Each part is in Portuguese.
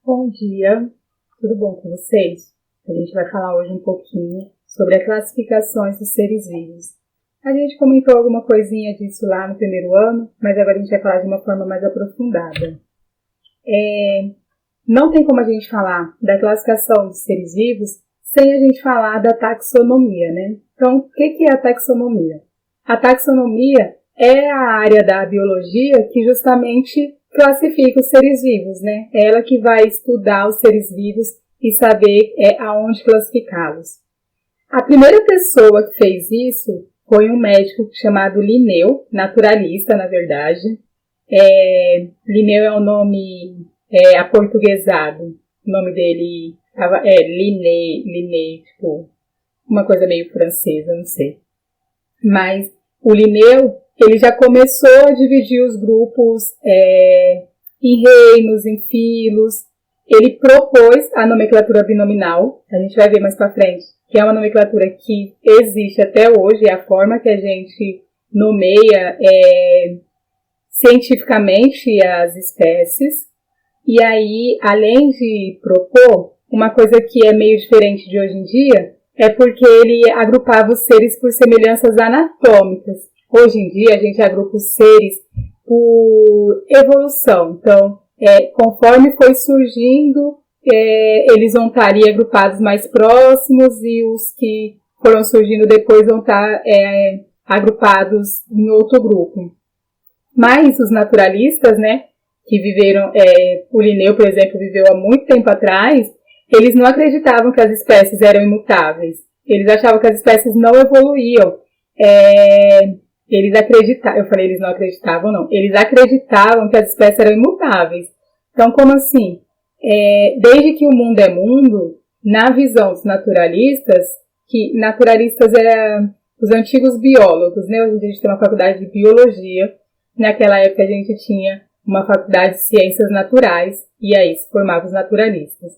Bom dia, tudo bom com vocês? A gente vai falar hoje um pouquinho sobre as classificações dos seres vivos. A gente comentou alguma coisinha disso lá no primeiro ano, mas agora a gente vai falar de uma forma mais aprofundada. Não tem como a gente falar da classificação dos seres vivos sem a gente falar da taxonomia, né? Então, o que é a taxonomia? A taxonomia é a área da biologia que justamente classifica os seres vivos, né? É ela que vai estudar os seres vivos e saber aonde classificá-los. A primeira pessoa que fez isso foi um médico chamado Linneu, naturalista, na verdade. Linneu é um nome aportuguesado. O nome dele Linné, tipo, uma coisa meio francesa, não sei. Mas o Linneu, ele já começou a dividir os grupos em reinos, em filos. Ele propôs a nomenclatura binominal, a gente vai ver mais pra frente, que é uma nomenclatura que existe até hoje, é a forma que a gente nomeia cientificamente as espécies. E aí, além de propor, uma coisa que é meio diferente de hoje em dia, é porque ele agrupava os seres por semelhanças anatômicas. Hoje em dia, a gente agrupa os seres por evolução. Então, conforme foi surgindo, eles vão estar ali agrupados mais próximos e os que foram surgindo depois vão estar agrupados em outro grupo. Mas os naturalistas, né, que viveram, o Linneu, por exemplo, viveu há muito tempo atrás, eles não acreditavam que as espécies eram imutáveis. Eles achavam que as espécies não evoluíam. Eles acreditavam, eu falei eles não acreditavam, não. Eles acreditavam que as espécies eram imutáveis. Então, como assim? Desde que o mundo é mundo, na visão dos naturalistas, que naturalistas eram os antigos biólogos, né? Hoje a gente tem uma faculdade de biologia. Naquela época a gente tinha uma faculdade de ciências naturais, e aí se formavam os naturalistas.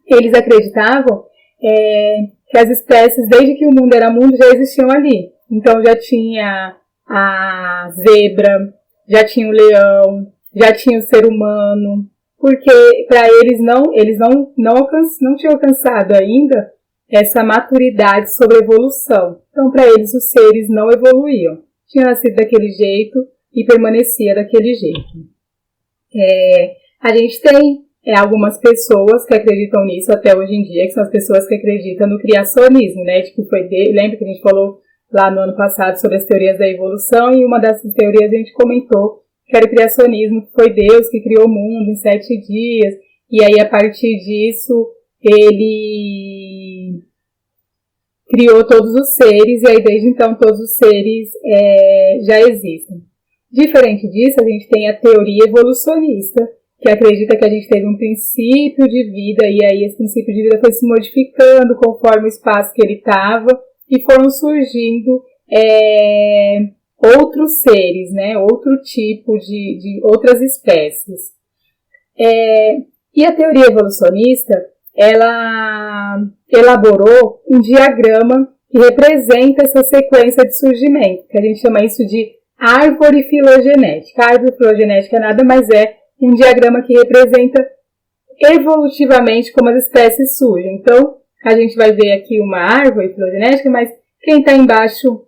Eles acreditavam que as espécies, desde que o mundo era mundo, já existiam ali. Então já tinha a zebra, já tinha o leão, já tinha o ser humano, porque para eles não tinham alcançado ainda essa maturidade sobre a evolução. Então para eles os seres não evoluíam. Tinham nascido daquele jeito e permanecia daquele jeito. A gente tem algumas pessoas que acreditam nisso até hoje em dia, que são as pessoas que acreditam no criacionismo, né? Lembra que a gente falou lá no ano passado sobre as teorias da evolução, e uma dessas teorias a gente comentou que era o criacionismo, que foi Deus que criou o mundo em 7 dias, e aí a partir disso ele criou todos os seres, e aí desde então todos os seres já existem. Diferente disso, a gente tem a teoria evolucionista, que acredita que a gente teve um princípio de vida, e aí esse princípio de vida foi se modificando conforme o espaço que ele estava, e foram surgindo outros seres, né? Outro tipo de outras espécies. E a teoria evolucionista, ela elaborou um diagrama que representa essa sequência de surgimento, que a gente chama isso de árvore filogenética. A árvore filogenética nada mais é um diagrama que representa evolutivamente como as espécies surgem. Então, a gente vai ver aqui uma árvore filogenética, mas quem está embaixo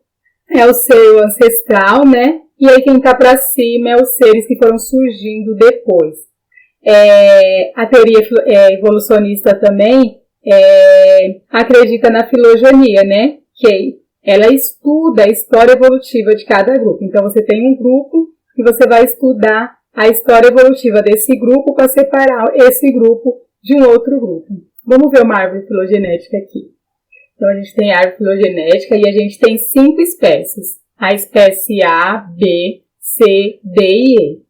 é o ser ancestral, né? E aí quem está para cima é os seres que foram surgindo depois. A teoria evolucionista também acredita na filogenia, né? Que ela estuda a história evolutiva de cada grupo. Então, você tem um grupo e você vai estudar a história evolutiva desse grupo para separar esse grupo de um outro grupo. Vamos ver uma árvore filogenética aqui. Então, a gente tem a árvore filogenética e a gente tem 5 espécies. A espécie A, B, C, D e E.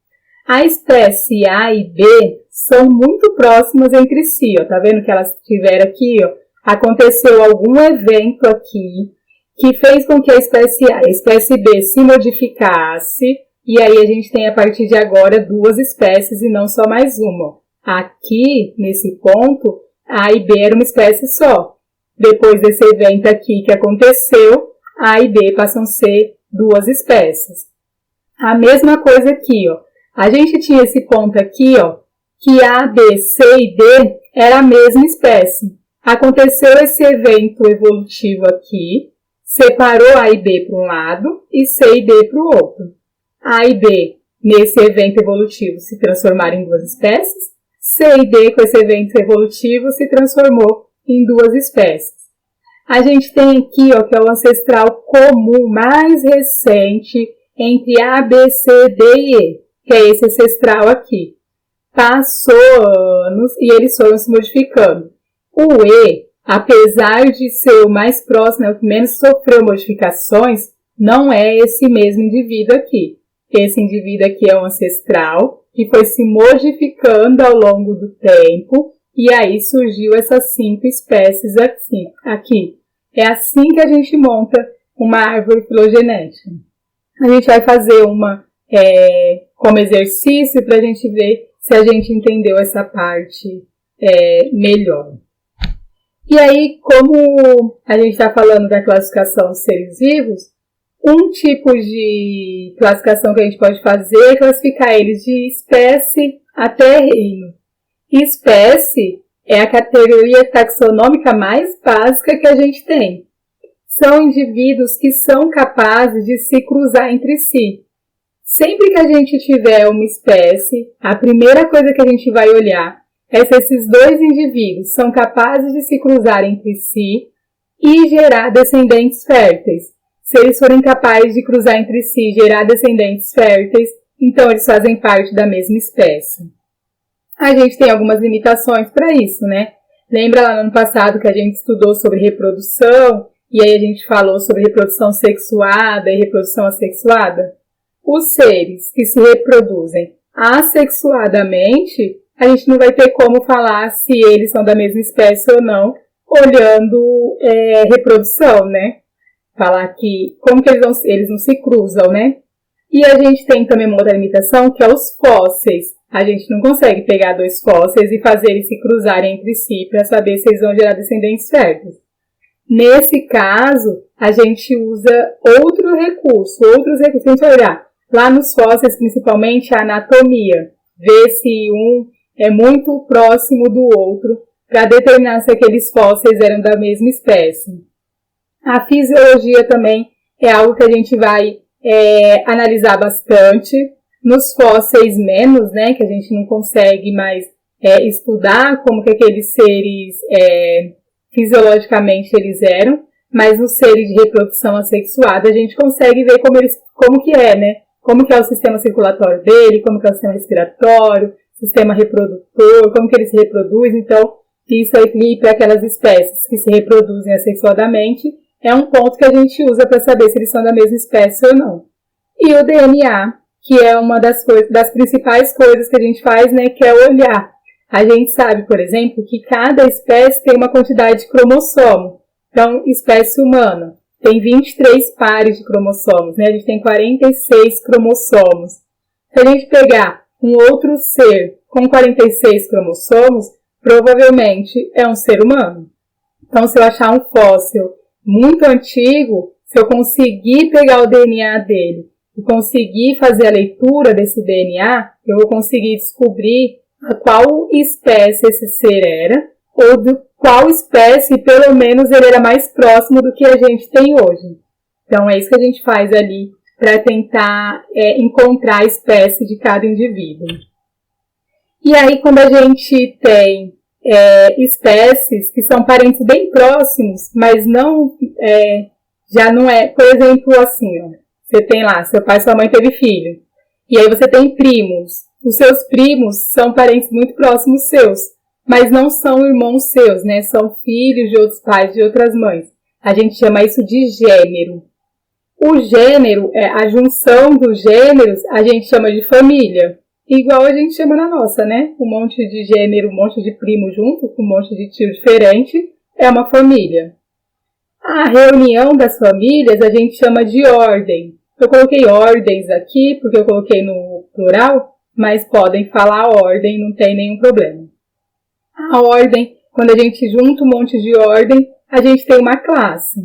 A espécie A e B são muito próximas entre si. Ó. Tá vendo que elas tiveram aqui? Ó, aconteceu algum evento aqui que fez com que a espécie A e a espécie B se modificasse. E aí a gente tem a partir de agora 2 espécies e não só mais uma. Aqui, nesse ponto, A e B era uma espécie só. Depois desse evento aqui que aconteceu, A e B passam a ser 2 espécies. A mesma coisa aqui, ó. A gente tinha esse ponto aqui, ó, que A, B, C e D era a mesma espécie. Aconteceu esse evento evolutivo aqui, separou A e B para um lado e C e D para o outro. A e B, nesse evento evolutivo, se transformaram em duas espécies. C e D, com esse evento evolutivo, se transformou em duas espécies. A gente tem aqui, ó, que é o ancestral comum mais recente entre A, B, C, D e E, que é esse ancestral aqui. Passou anos e eles foram se modificando. O E, apesar de ser o mais próximo, o que menos sofreu modificações, não é esse mesmo indivíduo aqui. Esse indivíduo aqui é um ancestral que foi se modificando ao longo do tempo e aí surgiu essas 5 espécies aqui. É assim que a gente monta uma árvore filogenética. A gente vai fazer uma como exercício para a gente ver se a gente entendeu essa parte melhor. E aí, como a gente está falando da classificação dos seres vivos, um tipo de classificação que a gente pode fazer é classificar eles de espécie até reino. Espécie é a categoria taxonômica mais básica que a gente tem. São indivíduos que são capazes de se cruzar entre si. Sempre que a gente tiver uma espécie, a primeira coisa que a gente vai olhar é se esses dois indivíduos são capazes de se cruzar entre si e gerar descendentes férteis. Se eles forem capazes de cruzar entre si e gerar descendentes férteis, então eles fazem parte da mesma espécie. A gente tem algumas limitações para isso, né? Lembra lá no ano passado que a gente estudou sobre reprodução e aí a gente falou sobre reprodução sexuada e reprodução assexuada? Os seres que se reproduzem assexuadamente, a gente não vai ter como falar se eles são da mesma espécie ou não, olhando reprodução, né? Falar que como que eles não se cruzam, né? E a gente tem também uma outra limitação, que é os fósseis. A gente não consegue pegar dois fósseis e fazer eles se cruzarem entre si para saber se eles vão gerar descendentes férteis. Nesse caso, a gente usa outros recursos. A gente vai olhar lá nos fósseis, principalmente, a anatomia. Ver se um é muito próximo do outro para determinar se aqueles fósseis eram da mesma espécie. A fisiologia também é algo que a gente vai analisar bastante. Nos fósseis menos, né, que a gente não consegue mais estudar como que aqueles seres fisiologicamente eles eram, mas nos seres de reprodução assexuada a gente consegue ver como que é, né? Como que é o sistema circulatório dele, como que é o sistema respiratório, sistema reprodutor, como que ele se reproduz. Então, isso aí para aquelas espécies que se reproduzem assexuadamente é um ponto que a gente usa para saber se eles são da mesma espécie ou não. E o DNA, que é uma das principais coisas que a gente faz, né, que é olhar. A gente sabe, por exemplo, que cada espécie tem uma quantidade de cromossomo. Então, espécie humana tem 23 pares de cromossomos, né? A gente tem 46 cromossomos. Se a gente pegar um outro ser com 46 cromossomos, provavelmente é um ser humano. Então, se eu achar um fóssil muito antigo, se eu conseguir pegar o DNA dele e conseguir fazer a leitura desse DNA, eu vou conseguir descobrir a qual espécie esse ser era, ou de qual espécie, pelo menos, ele era mais próximo do que a gente tem hoje. Então, é isso que a gente faz ali para tentar encontrar a espécie de cada indivíduo. E aí, quando a gente tem espécies que são parentes bem próximos, mas não, já não é, por exemplo, assim, ó, você tem lá, seu pai e sua mãe teve filho, e aí você tem primos. Os seus primos são parentes muito próximos seus, mas não são irmãos seus, né? São filhos de outros pais, de outras mães. A gente chama isso de gênero. O gênero, a junção dos gêneros, a gente chama de família. Igual a gente chama na nossa, né? Um monte de gênero, um monte de primo junto, com um monte de tio diferente, é uma família. A reunião das famílias a gente chama de ordem. Eu coloquei ordens aqui, porque eu coloquei no plural, mas podem falar ordem, não tem nenhum problema. A ordem, quando a gente junta um monte de ordem, a gente tem uma classe.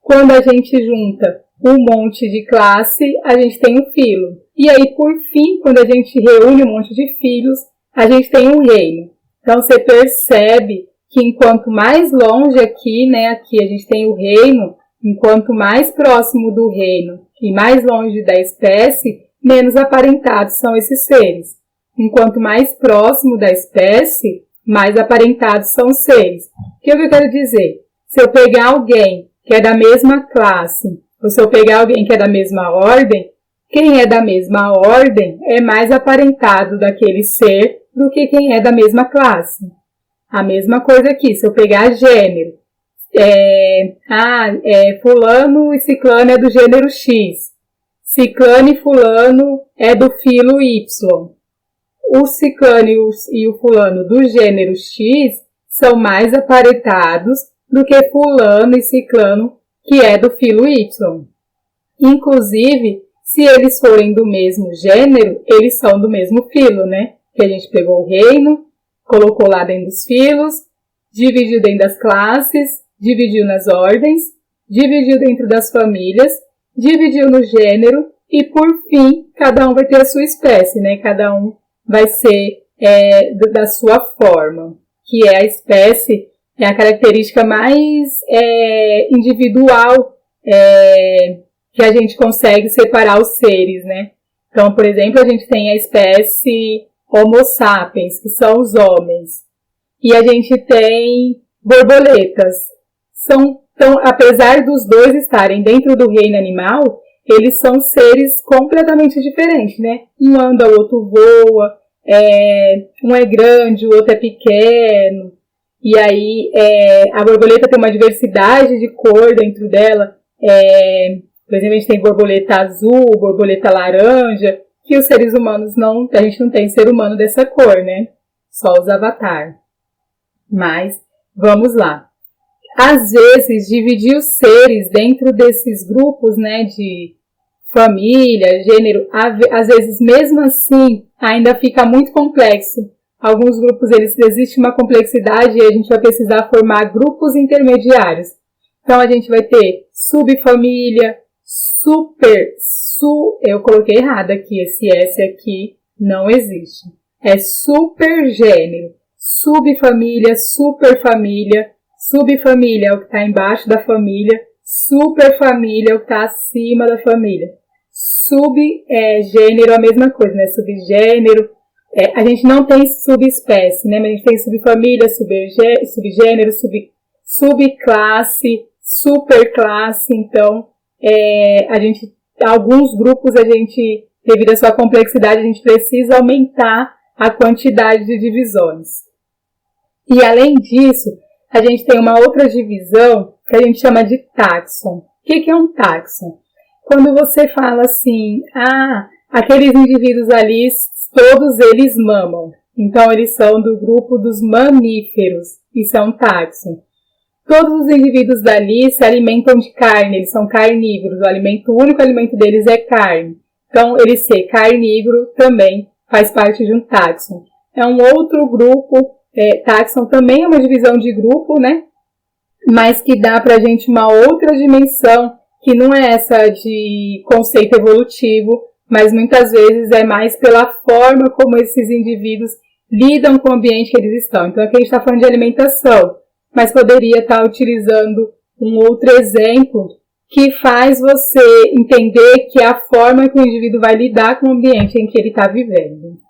Quando a gente junta um monte de classe, a gente tem um filo. E aí, por fim, quando a gente reúne um monte de filhos, a gente tem um reino. Então, você percebe que enquanto mais longe aqui, né, aqui a gente tem o reino, enquanto mais próximo do reino e mais longe da espécie, menos aparentados são esses seres. Enquanto mais próximo da espécie, mais aparentados são os seres. O que eu quero dizer? Se eu pegar alguém que é da mesma classe, ou se eu pegar alguém que é da mesma ordem, quem é da mesma ordem é mais aparentado daquele ser do que quem é da mesma classe. A mesma coisa aqui, se eu pegar gênero, fulano e ciclano é do gênero X, ciclano e fulano é do filo Y. O ciclano e o fulano do gênero X são mais aparentados do que fulano e ciclano que é do filo Y. Inclusive, se eles forem do mesmo gênero, eles são do mesmo filo, né? Que a gente pegou o reino, colocou lá dentro dos filos, dividiu dentro das classes, dividiu nas ordens, dividiu dentro das famílias, dividiu no gênero e, por fim, cada um vai ter a sua espécie, né? Cada um vai ser da sua forma, que é a espécie, é a característica mais individual que a gente consegue separar os seres, né? Então, por exemplo, a gente tem a espécie Homo sapiens, que são os homens, e a gente tem borboletas. Então, apesar dos dois estarem dentro do reino animal, eles são seres completamente diferentes, né? Um anda, o outro voa, um é grande, o outro é pequeno. E aí, a borboleta tem uma diversidade de cor dentro dela. Por exemplo, a gente tem borboleta azul, borboleta laranja, que os seres humanos a gente não tem ser humano dessa cor, né? Só os avatar. Mas, vamos lá. Às vezes, dividir os seres dentro desses grupos, né, de família, gênero, às vezes, mesmo assim, ainda fica muito complexo. Alguns grupos, existe uma complexidade e a gente vai precisar formar grupos intermediários. Então, a gente vai ter subfamília, eu coloquei errado aqui, esse S aqui não existe. É supergênero, subfamília, superfamília, subfamília é o que está embaixo da família, superfamília é o que está acima da família. Subgênero a mesma coisa, né? Subgênero, a gente não tem subespécie, né? Mas a gente tem subfamília, subgênero, subclasse, superclasse. Então, alguns grupos devido à sua complexidade, a gente precisa aumentar a quantidade de divisões. E além disso, a gente tem uma outra divisão que a gente chama de táxon. O que é um táxon? Quando você fala assim, aqueles indivíduos ali, todos eles mamam. Então, eles são do grupo dos mamíferos. Isso é um táxon. Todos os indivíduos dali se alimentam de carne, eles são carnívoros. O único alimento deles é carne. Então, ele ser carnívoro também faz parte de um táxon. É um outro grupo. Táxon também é uma divisão de grupo, né? Mas que dá pra gente uma outra dimensão, que não é essa de conceito evolutivo, mas muitas vezes é mais pela forma como esses indivíduos lidam com o ambiente que eles estão. Então aqui a gente está falando de alimentação, mas poderia estar utilizando um outro exemplo que faz você entender que é a forma que o indivíduo vai lidar com o ambiente em que ele está vivendo.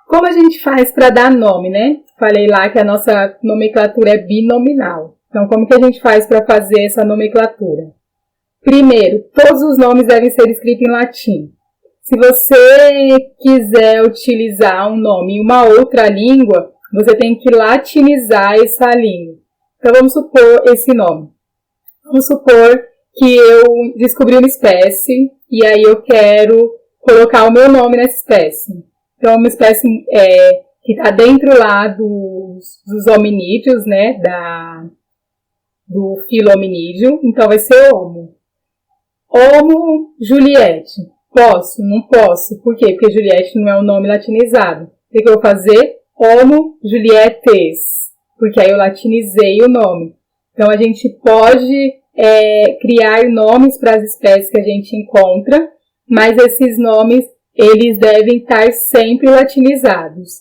Como a gente faz para dar nome, né? Falei lá que a nossa nomenclatura é binominal. Então, como que a gente faz para fazer essa nomenclatura? Primeiro, todos os nomes devem ser escritos em latim. Se você quiser utilizar um nome em uma outra língua, você tem que latinizar essa língua. Então, vamos supor esse nome. Vamos supor que eu descobri uma espécie e aí eu quero colocar o meu nome nessa espécie. Então, é uma espécie que está dentro lá dos hominídeos, né, do filo hominídeo. Então, vai ser Homo. Homo Juliette. Posso? Não posso. Por quê? Porque Juliette não é um nome latinizado. O que eu vou fazer? Homo Julietes. Porque aí eu latinizei o nome. Então, a gente pode criar nomes para as espécies que a gente encontra, mas esses nomes eles devem estar sempre latinizados.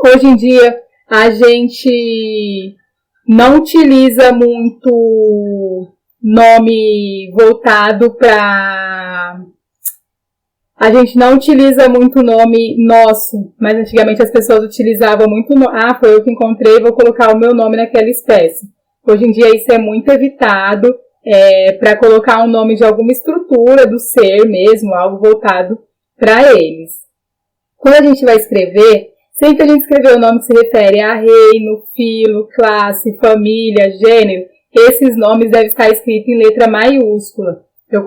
Hoje em dia, a gente não utiliza muito nome voltado para... A gente não utiliza muito nome nosso, mas antigamente as pessoas utilizavam muito... foi eu que encontrei, vou colocar o meu nome naquela espécie. Hoje em dia isso é muito evitado, para colocar um nome de alguma estrutura do ser mesmo, algo voltado para eles. Quando a gente vai escrever, sempre a gente escrever o nome que se refere a reino, filo, classe, família, gênero, esses nomes devem estar escritos em letra maiúscula. Eu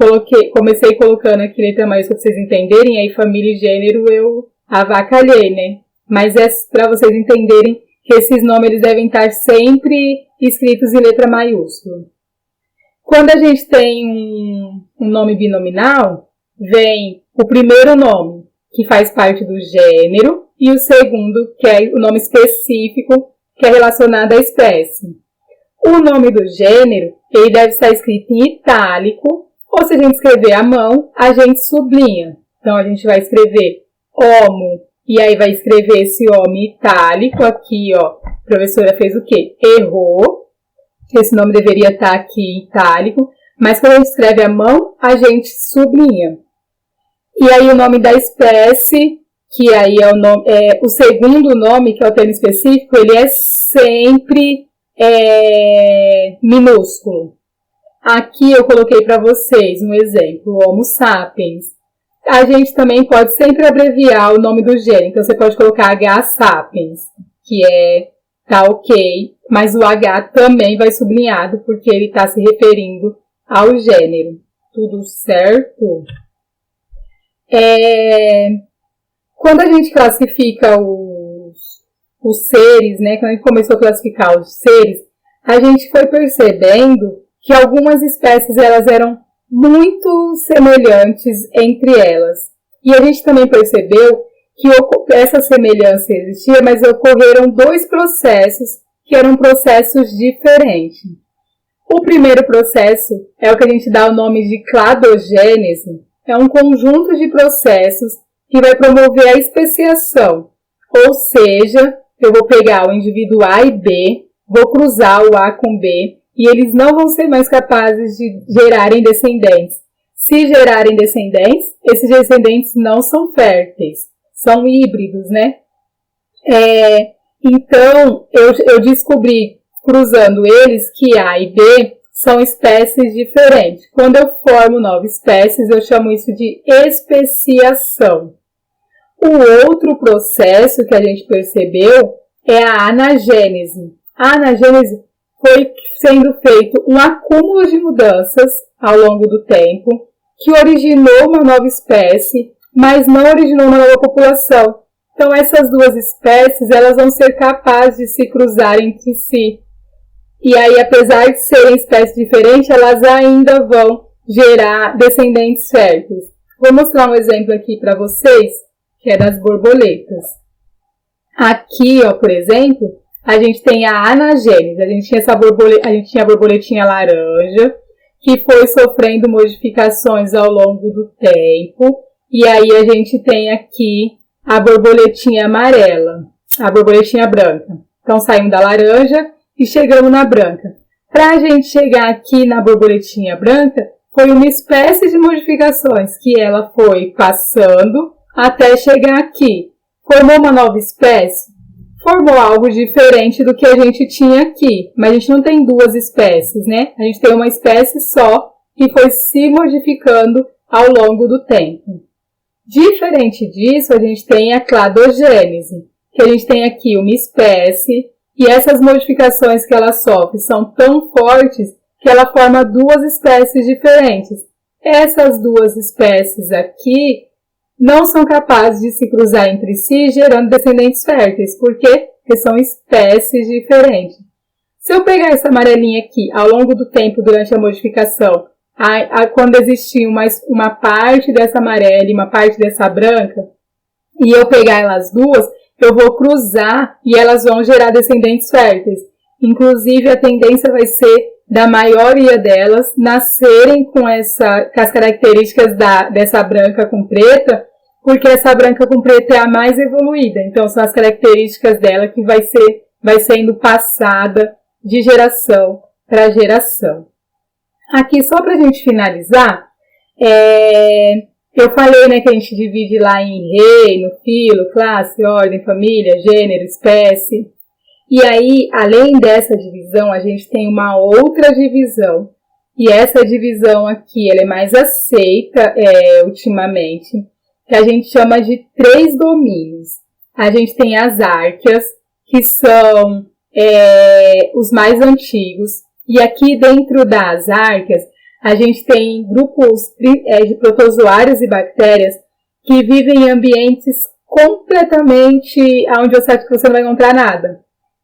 comecei colocando aqui letra maiúscula para vocês entenderem, aí família e gênero eu avacalhei, né? Mas é para vocês entenderem que esses nomes eles devem estar sempre escritos em letra maiúscula. Quando a gente tem um nome binominal, vem o primeiro nome, que faz parte do gênero, e o segundo, que é o nome específico, que é relacionado à espécie. O nome do gênero, ele deve estar escrito em itálico, ou se a gente escrever à mão, a gente sublinha. Então, a gente vai escrever homo, e aí vai escrever esse homo itálico aqui, ó. A professora fez o quê? Errou. Esse nome deveria estar aqui em itálico, mas quando a gente escreve à mão, a gente sublinha. E aí o nome da espécie, que aí é o segundo nome, que é o termo específico, ele é sempre minúsculo. Aqui eu coloquei para vocês um exemplo, Homo sapiens. A gente também pode sempre abreviar o nome do gênero, então você pode colocar H sapiens, que tá ok, mas o H também vai sublinhado, porque ele está se referindo ao gênero. Tudo certo? Quando a gente classifica os seres, né? Quando a gente começou a classificar os seres, a gente foi percebendo que algumas espécies elas eram muito semelhantes entre elas. E a gente também percebeu que essa semelhança existia, mas ocorreram dois processos que eram processos diferentes. O primeiro processo é o que a gente dá o nome de cladogênese. É um conjunto de processos que vai promover a especiação. Ou seja, eu vou pegar o indivíduo A e B, vou cruzar o A com B, e eles não vão ser mais capazes de gerarem descendentes. Se gerarem descendentes, esses descendentes não são férteis, são híbridos, né? Então, eu descobri, cruzando eles, que A e B são espécies diferentes. Quando eu formo novas espécies, eu chamo isso de especiação. O outro processo que a gente percebeu é a anagênese. A anagênese foi sendo feito um acúmulo de mudanças ao longo do tempo, que originou uma nova espécie, mas não originou uma nova população. Então, essas duas espécies, elas vão ser capazes de se cruzar entre si. E aí, apesar de serem espécies diferentes, elas ainda vão gerar descendentes férteis. Vou mostrar um exemplo aqui para vocês, que é das borboletas. Aqui, ó, por exemplo, a gente tem a anagênese. A gente tinha a borboletinha laranja, que foi sofrendo modificações ao longo do tempo. E aí a gente tem aqui a borboletinha amarela, a borboletinha branca. Então saímos da laranja e chegamos na branca. Para a gente chegar aqui na borboletinha branca, foi uma espécie de modificações que ela foi passando até chegar aqui. Formou uma nova espécie? Formou algo diferente do que a gente tinha aqui. Mas a gente não tem duas espécies, né? A gente tem uma espécie só que foi se modificando ao longo do tempo. Diferente disso, a gente tem a cladogênese, que a gente tem aqui uma espécie e essas modificações que ela sofre são tão fortes que ela forma duas espécies diferentes. Essas duas espécies aqui não são capazes de se cruzar entre si, gerando descendentes férteis. Por quê? Porque são espécies diferentes. Se eu pegar essa amarelinha aqui, ao longo do tempo, durante a modificação, quando existir uma parte dessa amarela e uma parte dessa branca, e eu pegar elas duas, eu vou cruzar e elas vão gerar descendentes férteis. Inclusive, a tendência vai ser da maioria delas nascerem com as características dessa branca com preta, porque essa branca com preto é a mais evoluída. Então, são as características dela que vai sendo passada de geração para geração. Aqui, só para a gente finalizar, eu falei, né, que a gente divide lá em reino, filo, classe, ordem, família, gênero, espécie. E aí, além dessa divisão, a gente tem uma outra divisão. E essa divisão aqui, ela é mais aceita ultimamente, que a gente chama de 3 domínios. A gente tem as árquias, que são os mais antigos. E aqui dentro das árquias, a gente tem grupos de protozoários e bactérias que vivem em ambientes completamente onde você acha que você não vai encontrar nada.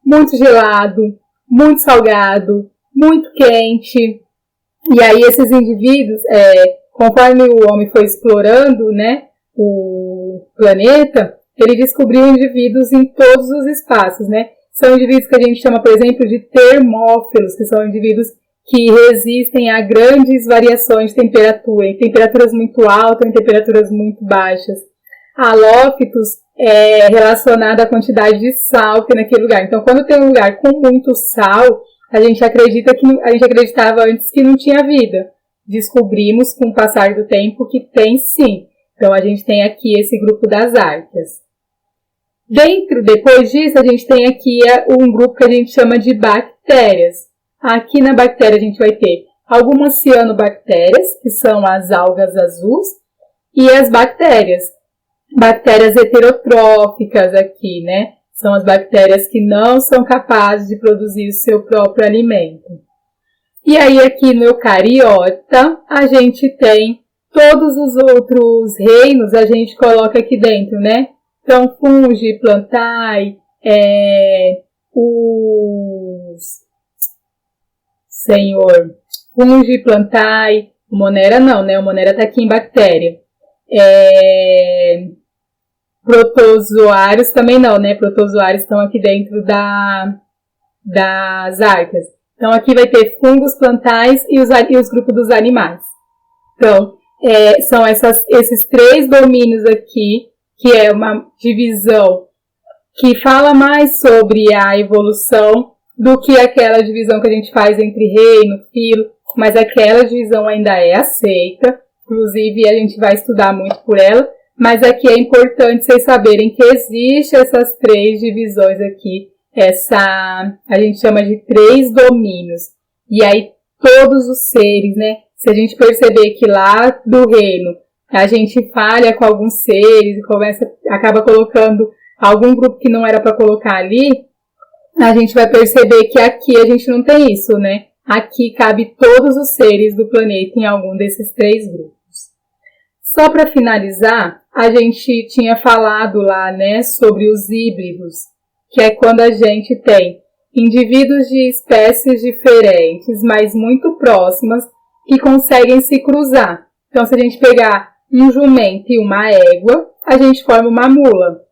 Muito gelado, muito salgado, muito quente. E aí esses indivíduos, conforme o homem foi explorando, né, o planeta, ele descobriu indivíduos em todos os espaços, né? São indivíduos que a gente chama, por exemplo, de termófilos, que são indivíduos que resistem a grandes variações de temperatura, em temperaturas muito altas, em temperaturas muito baixas. Halófitos é relacionado à quantidade de sal que tem naquele lugar. Então, quando tem um lugar com muito sal, a gente acreditava antes que não tinha vida. Descobrimos, com o passar do tempo, que tem sim. Então, a gente tem aqui esse grupo das árquias. Depois disso, a gente tem aqui um grupo que a gente chama de bactérias. Aqui na bactéria a gente vai ter algumas cianobactérias, que são as algas azuis, e as bactérias heterotróficas aqui, né? São as bactérias que não são capazes de produzir o seu próprio alimento. E aí aqui no eucariota, a gente tem todos os outros reinos, a gente coloca aqui dentro, né? Então, fungi, plantae, fungi, plantae, o monera não, né? O monera tá aqui em bactéria. Protozoários também não, né? Protozoários estão aqui dentro das árquias. Então, aqui vai ter fungos, plantais e os grupos dos animais. Então, são esses 3 domínios aqui, que é uma divisão que fala mais sobre a evolução do que aquela divisão que a gente faz entre reino, filo, mas aquela divisão ainda é aceita, inclusive a gente vai estudar muito por ela, mas aqui é importante vocês saberem que existe essas 3 divisões aqui, a gente chama de 3 domínios, e aí todos os seres, né, se a gente perceber que lá do reino a gente falha com alguns seres e acaba colocando algum grupo que não era para colocar ali, a gente vai perceber que aqui a gente não tem isso, né? Aqui cabe todos os seres do planeta em algum desses 3 grupos. Só para finalizar, a gente tinha falado lá, né, sobre os híbridos, que é quando a gente tem indivíduos de espécies diferentes, mas muito próximas, que conseguem se cruzar. Então, se a gente pegar um jumento e uma égua, a gente forma uma mula.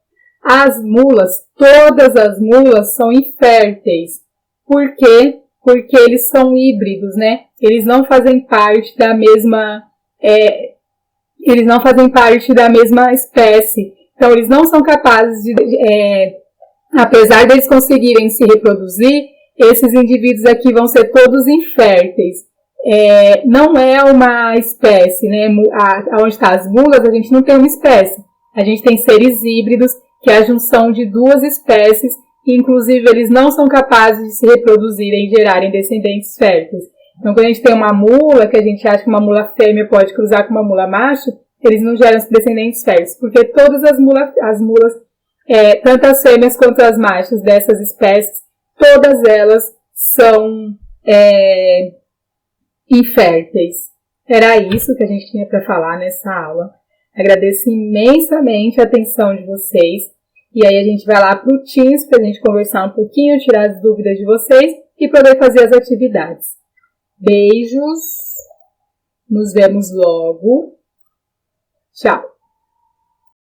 Todas as mulas são inférteis. Por quê? Porque eles são híbridos, né? Eles não fazem parte da mesma espécie. Então, eles não são capazes apesar deles conseguirem se reproduzir, esses indivíduos aqui vão ser todos inférteis. Não é uma espécie, né? Onde está as mulas, a gente não tem uma espécie. A gente tem seres híbridos, que é a junção de 2 espécies, e inclusive eles não são capazes de se reproduzirem e gerarem descendentes férteis. Então, quando a gente tem uma mula, que a gente acha que uma mula fêmea pode cruzar com uma mula macho, eles não geram descendentes férteis, porque todas as mulas, tanto as fêmeas quanto as machos dessas espécies, todas elas são inférteis. Era isso que a gente tinha para falar nessa aula. Agradeço imensamente a atenção de vocês. E aí a gente vai lá para o Teams para a gente conversar um pouquinho, tirar as dúvidas de vocês e poder fazer as atividades. Beijos. Nos vemos logo. Tchau.